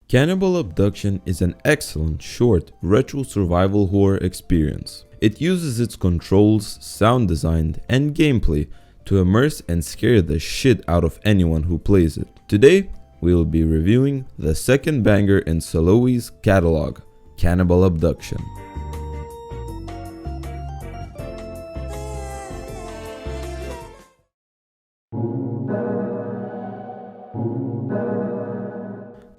Cannibal Abduction is an excellent, short, retro survival horror experience. It uses its controls, sound design, and gameplay to immerse and scare the shit out of anyone who plays it. Today, we will be reviewing the second banger in Soloi's catalog, Cannibal Abduction.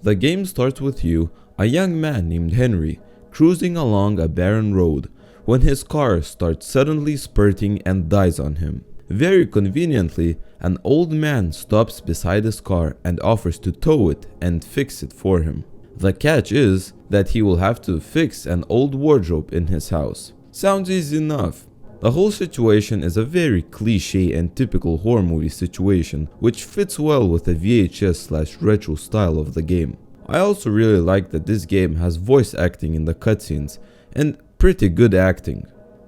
The game starts with you, a young man named Henry, cruising along a barren road when his car starts suddenly spurting and dies on him. Very conveniently, an old man stops beside his car and offers to tow it and fix it for him. The catch is that he will have to fix an old wardrobe in his house. Sounds easy enough. The whole situation is a very cliché and typical horror movie situation, which fits well with the VHS/retro style of the game. I also really like that this game has voice acting in the cutscenes, and pretty good acting.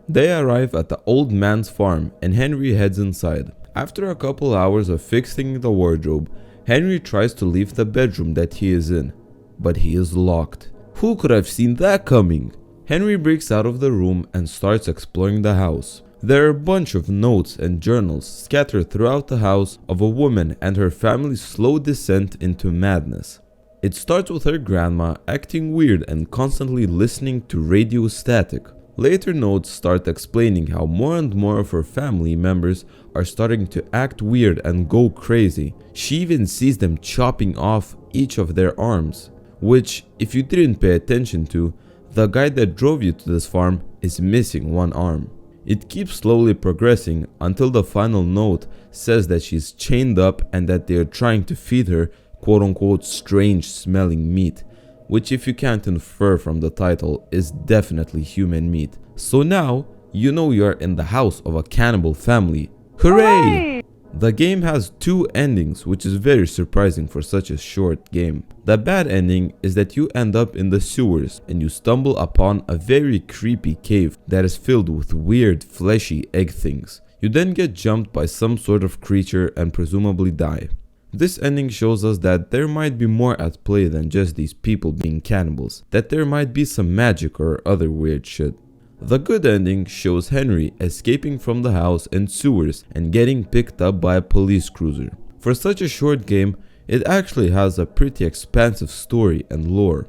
They arrive at the old man's farm and Henry heads inside. After a couple hours of fixing the wardrobe, Henry tries to leave the bedroom that he is in, but he is locked. Who could have seen that coming? Henry breaks out of the room and starts exploring the house. There are a bunch of notes and journals scattered throughout the house of a woman and her family's slow descent into madness. It starts with her grandma acting weird and constantly listening to radio static. Later notes start explaining how more and more of her family members are starting to act weird and go crazy. She even sees them chopping off each of their arms, which, if you didn't pay attention to, the guy that drove you to this farm is missing one arm. It keeps slowly progressing until the final note says that she's chained up and that they are trying to feed her quote-unquote strange smelling meat, which, if you can't infer from the title, is definitely human meat. So now you know you are in the house of a cannibal family. Hooray! The game has two endings, which is very surprising for such a short game. The bad ending is that you end up in the sewers and you stumble upon a very creepy cave that is filled with weird fleshy egg things. You then get jumped by some sort of creature and presumably die. This ending shows us that there might be more at play than just these people being cannibals, that there might be some magic or other weird shit. The good ending shows Henry escaping from the house and sewers and getting picked up by a police cruiser. For such a short game, it actually has a pretty expansive story and lore.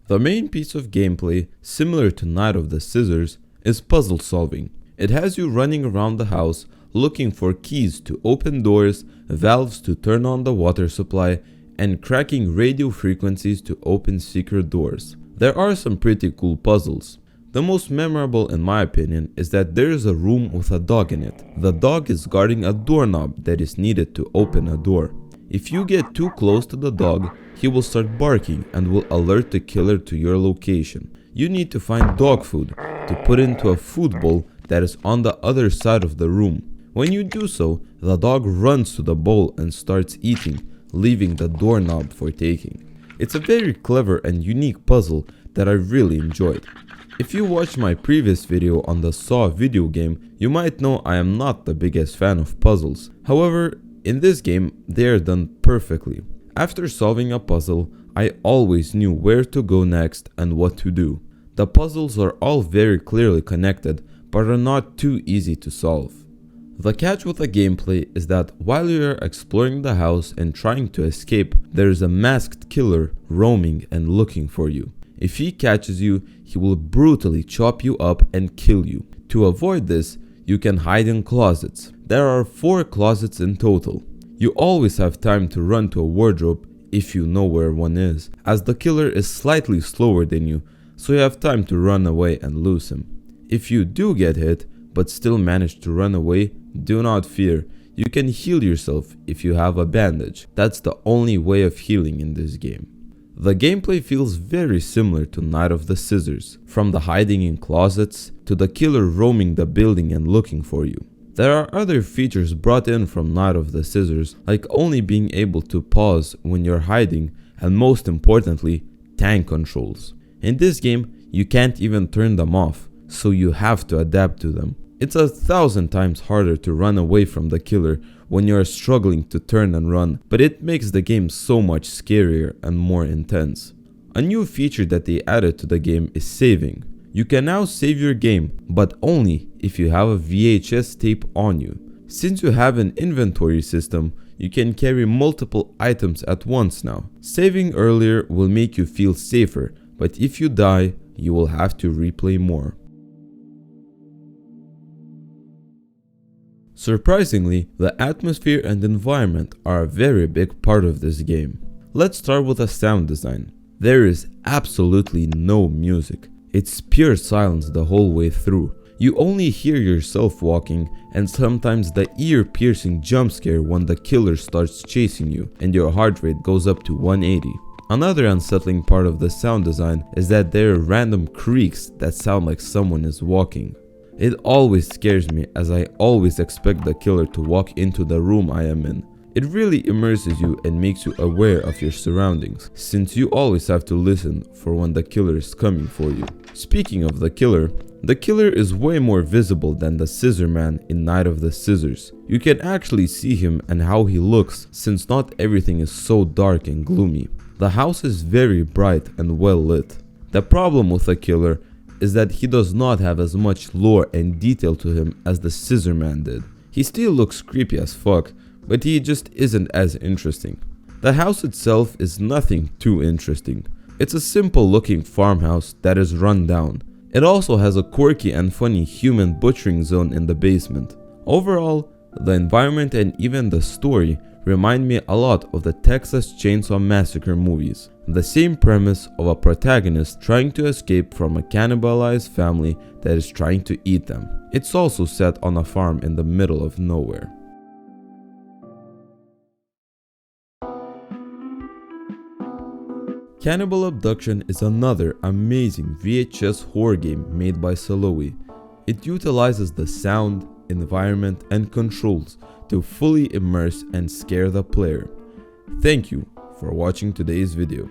The main piece of gameplay, similar to Night of the Scissors, is puzzle solving. It has you running around the house looking for keys to open doors, valves to turn on the water supply, and cracking radio frequencies to open secret doors. There are some pretty cool puzzles. The most memorable in my opinion is that there is a room with a dog in it. The dog is guarding a doorknob that is needed to open a door. If you get too close to the dog, he will start barking and will alert the killer to your location. You need to find dog food to put into a food bowl that is on the other side of the room. When you do so, the dog runs to the bowl and starts eating, leaving the doorknob for taking. It's a very clever and unique puzzle that I really enjoyed. If you watched my previous video on the Saw video game, you might know I am not the biggest fan of puzzles. However, in this game, they are done perfectly. After solving a puzzle, I always knew where to go next and what to do. The puzzles are all very clearly connected, but are not too easy to solve. The catch with the gameplay is that while you are exploring the house and trying to escape, there is a masked killer roaming and looking for you. If he catches you, he will brutally chop you up and kill you. To avoid this, you can hide in closets. There are 4 closets in total. You always have time to run to a wardrobe if you know where one is, as the killer is slightly slower than you, so you have time to run away and lose him. If you do get hit, but still manage to run away, do not fear. You can heal yourself if you have a bandage. That's the only way of healing in this game. The gameplay feels very similar to Night of the Scissors, from the hiding in closets to the killer roaming the building and looking for you. There are other features brought in from Night of the Scissors, like only being able to pause when you're hiding, and most importantly, tank controls. In this game, you can't even turn them off, so you have to adapt to them. It's 1,000 times harder to run away from the killer when you are struggling to turn and run, but it makes the game so much scarier and more intense. A new feature that they added to the game is saving. You can now save your game, but only if you have a VHS tape on you. Since you have an inventory system, you can carry multiple items at once now. Saving earlier will make you feel safer, but if you die, you will have to replay more. Surprisingly, the atmosphere and environment are a very big part of this game. Let's start with the sound design. There is absolutely no music. It's pure silence the whole way through. You only hear yourself walking and sometimes the ear-piercing jump scare when the killer starts chasing you and your heart rate goes up to 180. Another unsettling part of the sound design is that there are random creaks that sound like someone is walking. It always scares me as I always expect the killer to walk into the room I am in. It really immerses you and makes you aware of your surroundings, since you always have to listen for when the killer is coming for you. Speaking of the killer is way more visible than the Scissor Man in Night of the Scissors. You can actually see him and how he looks, since not everything is so dark and gloomy. The house is very bright and well lit. The problem with the killer is that he does not have as much lore and detail to him as the Scissor Man did. He still looks creepy as fuck, but he just isn't as interesting. The house itself is nothing too interesting. It's a simple looking farmhouse that is run down. It also has a quirky and funny human butchering zone in the basement. Overall, the environment and even the story remind me a lot of the Texas Chainsaw Massacre movies. The same premise of a protagonist trying to escape from a cannibalized family that is trying to eat them. It's also set on a farm in the middle of nowhere. Cannibal Abduction is another amazing VHS horror game made by Saloe. It utilizes the sound, environment, and controls to fully immerse and scare the player. Thank you for watching today's video.